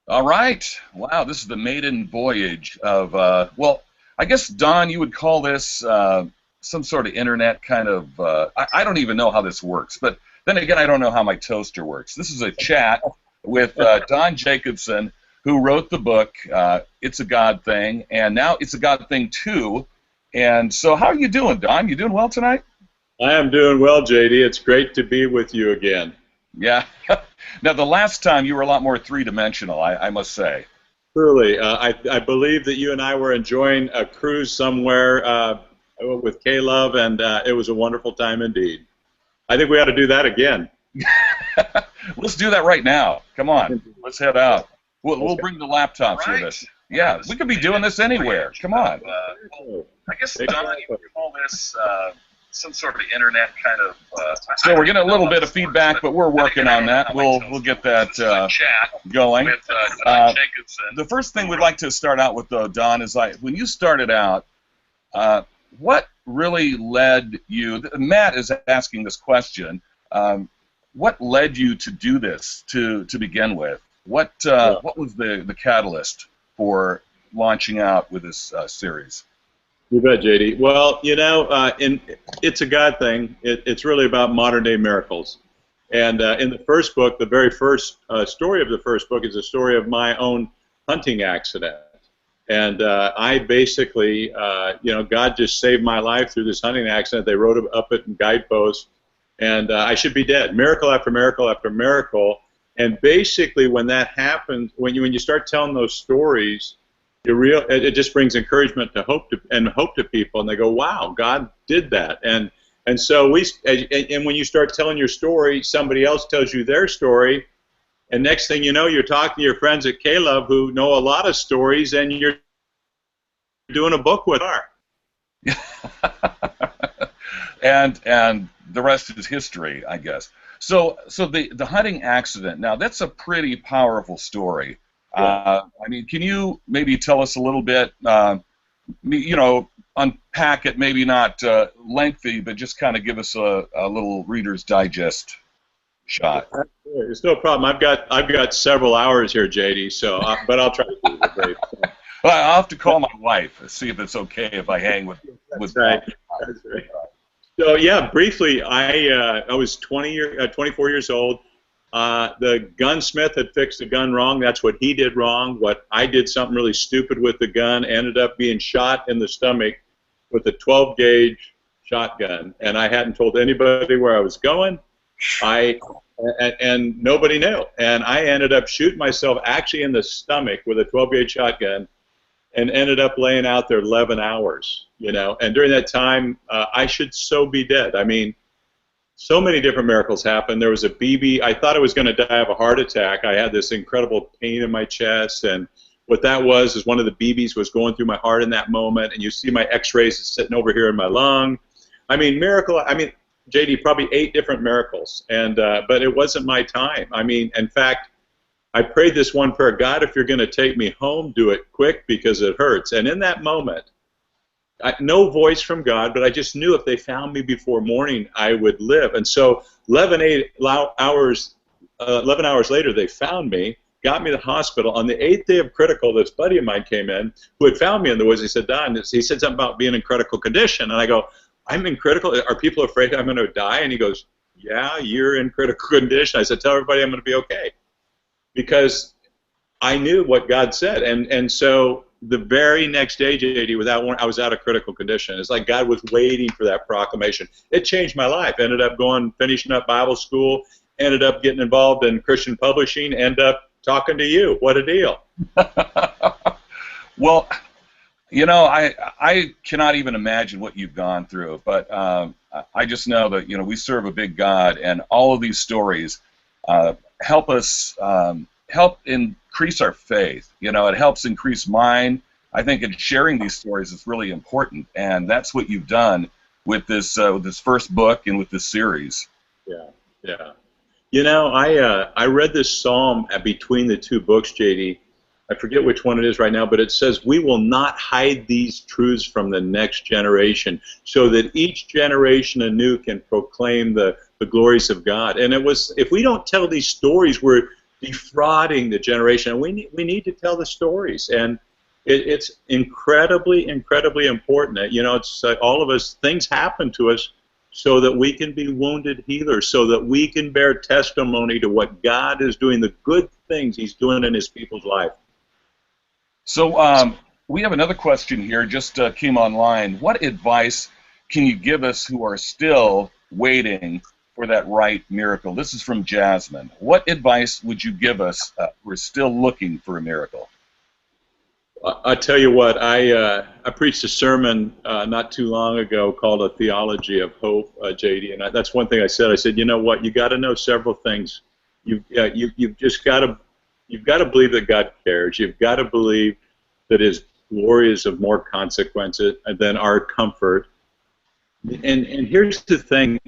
All right. Wow, this is the maiden voyage of, well, I guess, Don, you would call this some sort of internet kind of, I don't even know how this works, but then again, I don't know how my toaster works. This is a chat with Don Jacobson, who wrote the book, It's a God Thing, and now It's a God Thing 2. And so, how are you doing, Don? You doing well tonight? I am doing well, JD. It's great to be with you again. Yeah. Now, the last time you were a lot more three-dimensional, I must say. Truly, I believe that you and I were enjoying a cruise somewhere with K-Love, and it was a wonderful time indeed. I think we ought to do that again. Let's do that right now. Come on, let's head out. We'll Okay. bring the laptops with us. Yeah, we could be doing this anywhere. Come on. I guess, Don, you would call this some sort of internet kind of. So we're getting a little bit of feedback, but we're working on that. We'll get that going. The first thing we'd like to start out with, though, Don, is like when you started out, what really led you? Matt is asking this question. What led you to do this to begin with? What was the catalyst for launching out with this series? You bet, JD. Well, it's a God thing. It's really about modern day miracles. And in the first book, the very first story of the first book is a story of my own hunting accident. And I basically, God just saved my life through this hunting accident. They wrote up it in guideposts, and I should be dead. Miracle after miracle after miracle. And basically, when that happens, when you start telling those stories, it just brings encouragement to hope to people, and they go, "Wow, God did that." And so and when you start telling your story, somebody else tells you their story, and next thing you know, you're talking to your friends at K-Love who know a lot of stories, and you're doing a book with her. And the rest is history, I guess. So the hunting accident. Now that's a pretty powerful story. I mean, can you maybe tell us a little bit? Unpack it. Maybe not lengthy, but just kind of give us a little Reader's Digest shot. It's no problem. I've got several hours here, JD. So, but I'll try to do it brief. Well, I'll have to call my wife and see if it's okay if I hang with. That's right. That's right. So yeah, briefly, I was 24 years old. The gunsmith had fixed the gun wrong. That's what he did wrong. What I did something really stupid with the gun. Ended up being shot in the stomach with a 12 gauge shotgun, and I hadn't told anybody where I was going. And nobody knew. And I ended up shooting myself actually in the stomach with a 12 gauge shotgun, and ended up laying out there 11 hours. And during that time, I should so be dead. I mean, so many different miracles happened. There was a BB. I thought I was going to die of a heart attack. I had this incredible pain in my chest, and what that was is one of the BBs was going through my heart in that moment, and you see my x-rays sitting over here in my lung. I mean, miracle. I mean, JD, probably 8 different miracles, and but it wasn't my time. I mean, in fact, I prayed this one prayer: God, if you're going to take me home, do it quick because it hurts. And in that moment, no voice from God, but I just knew if they found me before morning, I would live. And so 11 hours later, they found me, got me to the hospital. On the 8th day of critical, this buddy of mine came in who had found me in the woods. He said, Don, he said something about being in critical condition. And I go, I'm in critical? Are people afraid I'm going to die? And he goes, yeah, you're in critical condition. I said, tell everybody I'm going to be okay. Because I knew what God said. And so the very next day, JD, without warning, I was out of critical condition. It's like God was waiting for that proclamation. It changed my life. Ended up finishing up Bible school, ended up getting involved in Christian publishing, ended up talking to you. What a deal. Well, I cannot even imagine what you've gone through, but I just know that, we serve a big God, and all of these stories help us, help increase our faith. It helps increase mine. I think in sharing these stories is really important, and that's what you've done with this first book and with this series. Yeah, yeah. I read this psalm between the 2 books, JD. I forget which one it is right now, but it says, we will not hide these truths from the next generation, so that each generation anew can proclaim the glories of God. And it was, if we don't tell these stories, we're defrauding the generation. And we need to tell the stories, and it's incredibly, incredibly important. It's all of us, things happen to us so that we can be wounded healers, so that we can bear testimony to what God is doing, the good things He's doing in His people's life. So we have another question here, just came online. What advice can you give us who are still waiting for that right miracle? This is from Jasmine. What advice would you give us who are still looking for a miracle? I tell you what, I preached a sermon not too long ago called A Theology of Hope, JD, and that's one thing I said. I said, you know what, you got to know several things. You've just got to believe that God cares. You've got to believe that His glory is of more consequence than our comfort. And here's the thing: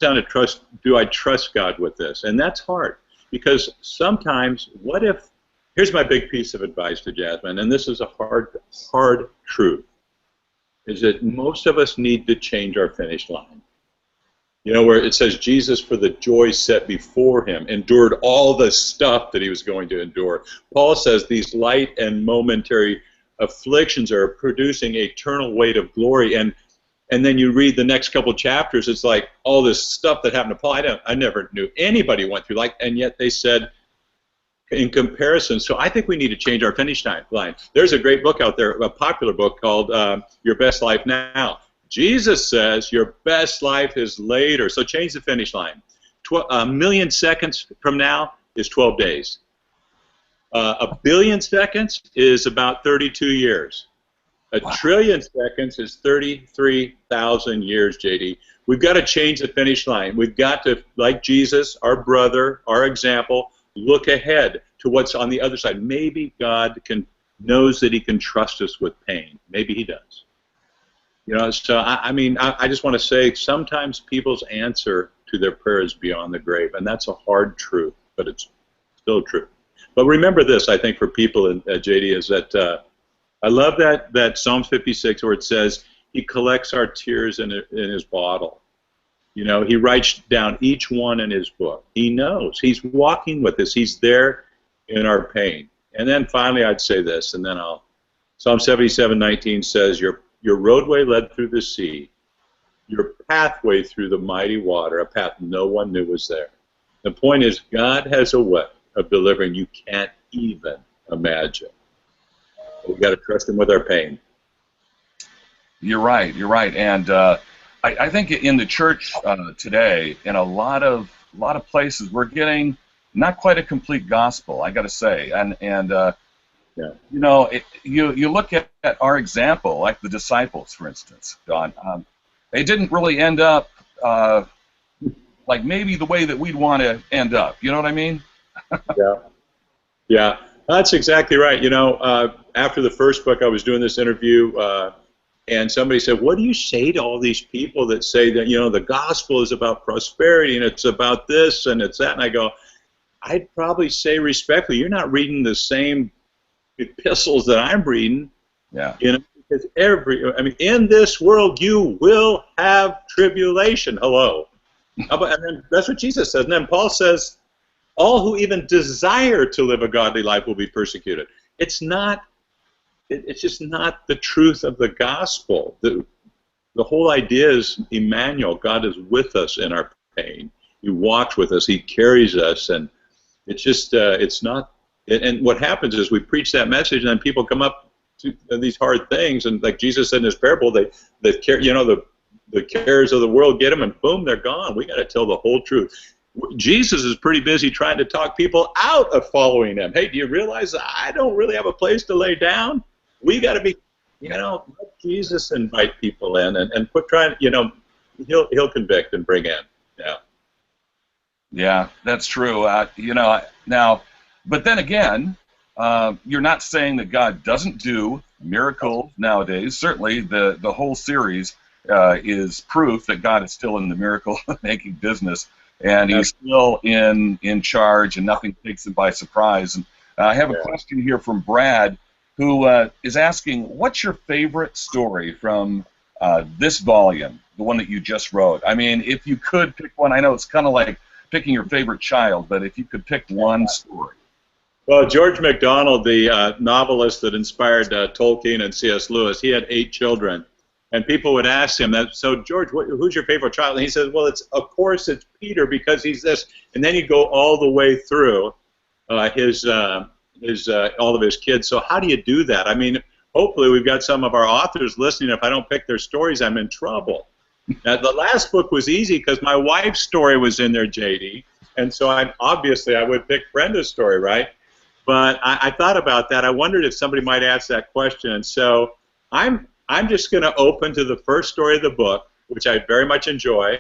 do I trust God with this? And that's hard, because sometimes, what if? Here's my big piece of advice to Jasmine, and this is a hard truth: is that most of us need to change our finish line. Where it says Jesus, for the joy set before Him, endured all the stuff that He was going to endure. Paul says these light and momentary afflictions are producing eternal weight of glory. And then you read the next couple chapters, it's like all this stuff that happened to Paul. I never knew anybody went through, and yet they said, in comparison. So I think we need to change our finish line. There's a great book out there, a popular book called Your Best Life Now. Jesus says your best life is later. So change the finish line. A million seconds from now is 12 days. A billion seconds is about 32 years. A trillion seconds is 33,000 years, JD. We've got to change the finish line. We've got to, like Jesus, our brother, our example, look ahead to what's on the other side. Maybe God knows that He can trust us with pain. Maybe He does. So I just want to say, sometimes people's answer to their prayer is beyond the grave, and that's a hard truth, but it's still true. But remember this, I think, for people, JD, is that I love that Psalm 56 where it says He collects our tears in His bottle. He writes down each one in His book. He knows. He's walking with us. He's there in our pain. And then finally I'd say this, and then Psalm 77:19 says, Your roadway led through the sea, your pathway through the mighty water, a path no one knew was there. The point is, God has a way of delivering you can't even imagine. We've got to trust Him with our pain. You're right. And I think in the church today, in a lot of places, we're getting not quite a complete gospel, I got to say. And yeah. You look at our example, like the disciples, for instance, Don. They didn't really end up like maybe the way that we'd want to end up. You know what I mean? Yeah, that's exactly right. After the first book, I was doing this interview, and somebody said, "What do you say to all these people that say that the gospel is about prosperity and it's about this and it's that?" And I go, I'd probably say respectfully, you're not reading the same epistles that I'm reading. Yeah. Because in this world you will have tribulation. Hello. And then that's what Jesus says. And then Paul says, all who even desire to live a godly life will be persecuted. It's just not the truth of the gospel. The whole idea is Emmanuel. God is with us in our pain. He walks with us. He carries us. And it's just, it's not. And what happens is we preach that message, and then people come up to these hard things, and like Jesus said in His parable, the cares of the world get them, and boom, they're gone. We got to tell the whole truth. Jesus is pretty busy trying to talk people out of following Him. Hey, do you realize I don't really have a place to lay down? We got to be, let Jesus invite people in, and quit trying. He'll convict and bring in. Yeah. Yeah, that's true. Now. But then again, you're not saying that God doesn't do miracles nowadays. Certainly, the whole series is proof that God is still in the miracle-making business, and He's still in charge, and nothing takes Him by surprise. And I have a question here from Brad, who is asking, what's your favorite story from this volume, the one that you just wrote? I mean, if you could pick one, I know it's kind of like picking your favorite child, but if you could pick one story. Well, George MacDonald, the novelist that inspired Tolkien and C.S. Lewis, he had 8 children. And people would ask him, so George, who's your favorite child? And he says, well, of course it's Peter because he's this. And then you go all the way through all of his kids. So how do you do that? I mean, hopefully we've got some of our authors listening. If I don't pick their stories, I'm in trouble. Now, the last book was easy because my wife's story was in there, JD. And so obviously I would pick Brenda's story, right? But I thought about that. I wondered if somebody might ask that question. And so I'm just going to open to the first story of the book, which I very much enjoy.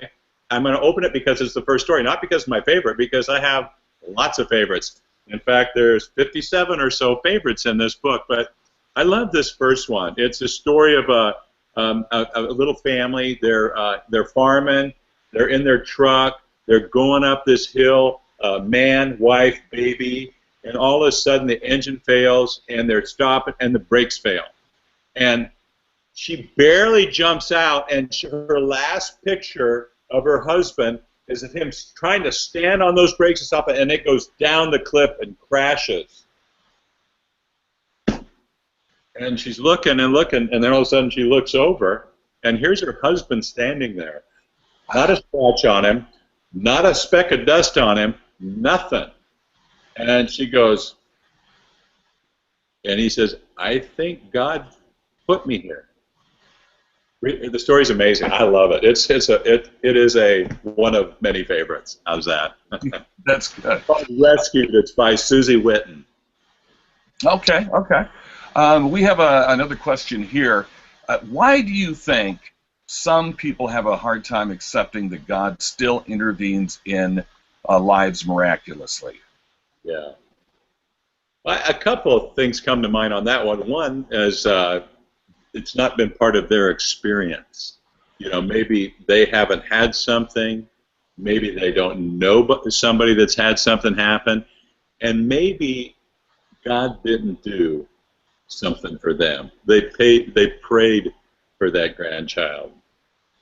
I'm going to open it because it's the first story, not because it's my favorite, because I have lots of favorites. In fact, there's 57 or so favorites in this book, but I love this first one. It's a story of a little family. They're farming. They're in their truck. They're going up this hill, man, wife, baby, and all of a sudden the engine fails, and they're stopping, and the brakes fail. And she barely jumps out, and her last picture of her husband is of him trying to stand on those brakes and stop it, and it goes down the cliff and crashes. And she's looking and looking, and then all of a sudden she looks over, and here's her husband standing there. Not a scratch on him, not a speck of dust on him, nothing. And she goes, and he says, I think God put me here. The story's amazing. I love it. It is one of many favorites. How's that? That's good. Rescued. It's by Susie Whitten. Okay. We have another question here. Why do you think some people have a hard time accepting that God still intervenes in lives miraculously? Yeah. Well, a couple of things come to mind on that one. One is it's not been part of their experience. You know, maybe they haven't had something. Maybe they don't know somebody that's had something happen. And maybe God didn't do something for them. They prayed for that grandchild.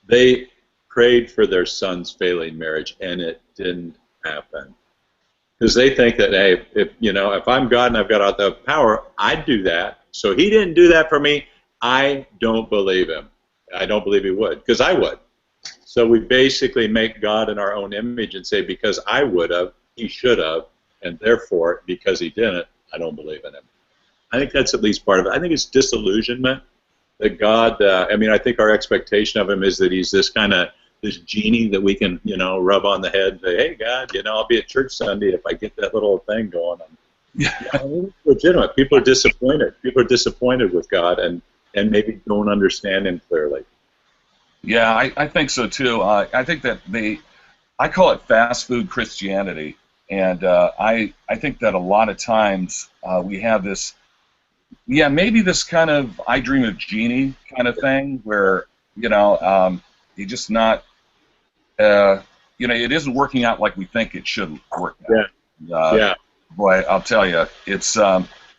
They prayed for their son's failing marriage, and it didn't happen. Because they think that, hey, if I'm God and I've got all the power, I'd do that. So he didn't do that for me. I don't believe him. I don't believe he would, because I would. So we basically make God in our own image and say, because I would have, he should have, and therefore, because he didn't, I don't believe in him. I think that's at least part of it. I think it's disillusionment that God, I think our expectation of him is that he's this genie that we can, rub on the head and say, hey, God, I'll be at church Sunday if I get that little thing going. Yeah, it's legitimate. People are disappointed. People are disappointed with God and maybe don't understand him clearly. Yeah, I think so too. I think that I call it fast food Christianity, and I think that a lot of times we have this, maybe this kind of I dream of Genie kind of thing where, you're just not, it isn't working out like we think it should work out. Yeah. Boy, I'll tell you, it's,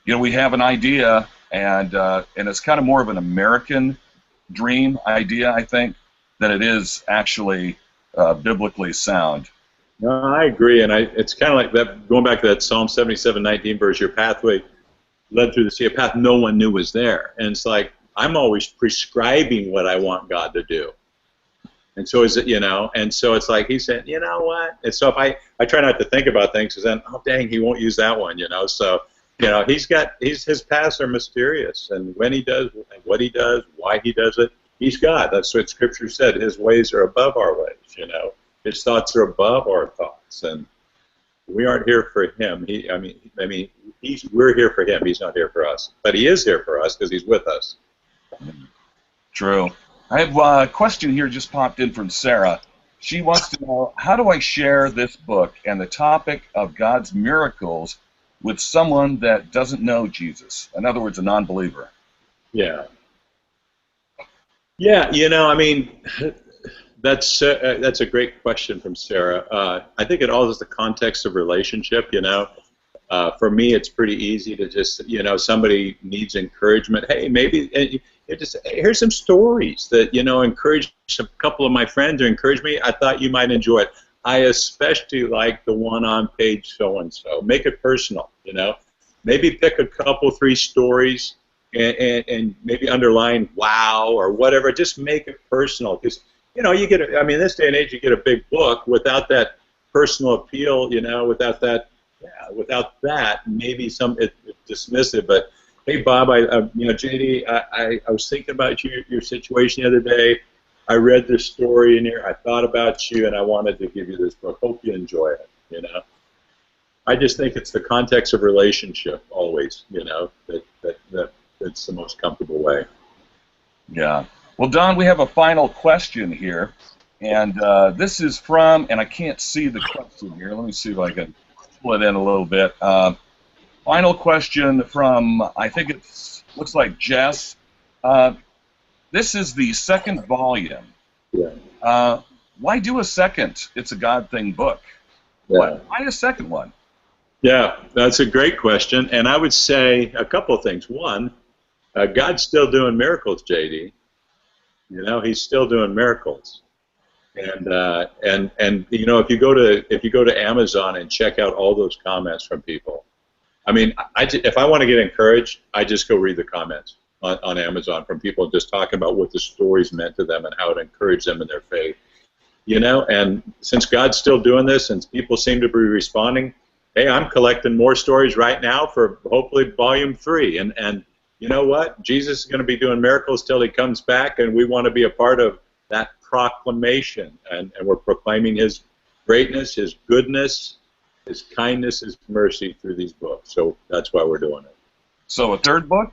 we have an idea, and it's kind of more of an American dream idea, I think, than it is actually biblically sound. No, I agree, and it's kind of like that. Going back to that Psalm 77:19 verse, your pathway led through the sea, a path no one knew was there, and it's like I'm always prescribing what I want God to do, and so is it, and so it's like he said, you know what, and so if I try not to think about things, because then dang, he won't use that one, so. His paths are mysterious, and when he does, what he does, why he does it, he's God. That's what Scripture said. His ways are above our ways. His thoughts are above our thoughts, and we aren't here for him. We're here for him. He's not here for us, but he is here for us because he's with us. True. I have a question here just popped in from Sarah. She wants to know, how do I share this book and the topic of God's miracles with someone that doesn't know Jesus? In other words, a non-believer. Yeah. That's a great question from Sarah. I think it all is the context of relationship. For me, it's pretty easy to just, somebody needs encouragement. Hey, maybe here's some stories that encourage a couple of my friends or encourage me. I thought you might enjoy it. I especially like the one on page so-and-so. Make it personal, you know. Maybe pick a couple, 3 stories and maybe underline wow or whatever. Just make it personal because, you know, you get, I mean, this day and age, you get a big book without that personal appeal, you know, without that, without that, maybe it's dismissive. But hey, Bob, you know, JD, I was thinking about your situation the other day. I read this story in here. I thought about you, and I wanted to give you this book. Hope you enjoy it. You know, I just think it's the context of relationship always. You know, that's the most comfortable way. Yeah. Well, Don, we have a final question here, and this is from, and I can't see the question here. Let me see if I can pull it in a little bit. Final question from, I think it looks like Jess. This is the 2nd volume. Yeah. Why do a second It's a God Thing book? Yeah. Why a second one? Yeah, that's a great question, and I would say a couple of things. One, God's still doing miracles, JD. You know, He's still doing miracles, and you know, if you go to Amazon and check out all those comments from people, I mean, if I want to get encouraged, I just go read the comments on Amazon from people just talking about what the stories meant to them and how it encouraged them in their faith. You know, and since God's still doing this and people seem to be responding, hey, I'm collecting more stories right now for hopefully volume 3. And you know what? Jesus is going to be doing miracles till He comes back, and we want to be a part of that proclamation. And we're proclaiming His greatness, His goodness, His kindness, His mercy through these books. So that's why we're doing it. So a 3rd book?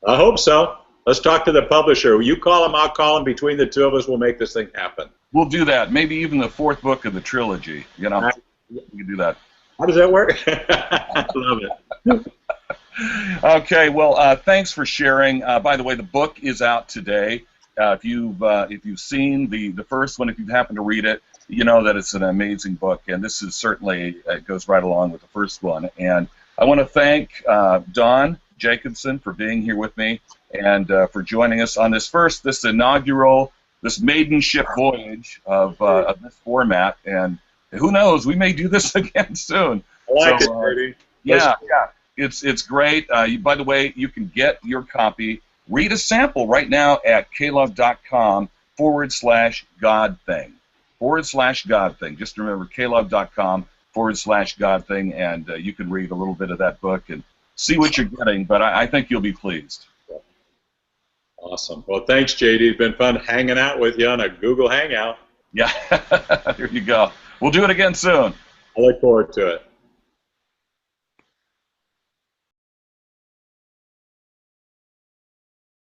I hope so. Let's talk to the publisher. You call him, I'll call him. Between the 2 of us, we'll make this thing happen. We'll do that. Maybe even the 4th book of the trilogy. You know, we can do that. How does that work? I love it. Okay. Well, thanks for sharing. By the way, the book is out today. If you've seen the first one, if you've happened to read it, you know that it's an amazing book, and this is certainly goes right along with the first one. And I want to thank Don Jacobson for being here with me and for joining us on this inaugural, this maiden ship voyage of this format. And who knows, we may do this again soon. I like it, Brady. Yeah, it's great. By the way, you can get your copy. Read a sample right now at klove.com/godthing. /godthing. Just remember klove.com/godthing, and you can read a little bit of that book and see what you're getting, but I think you'll be pleased. Awesome. Well, thanks, JD. It's been fun hanging out with you on a Google Hangout. Yeah, there you go. We'll do it again soon. I look forward to it.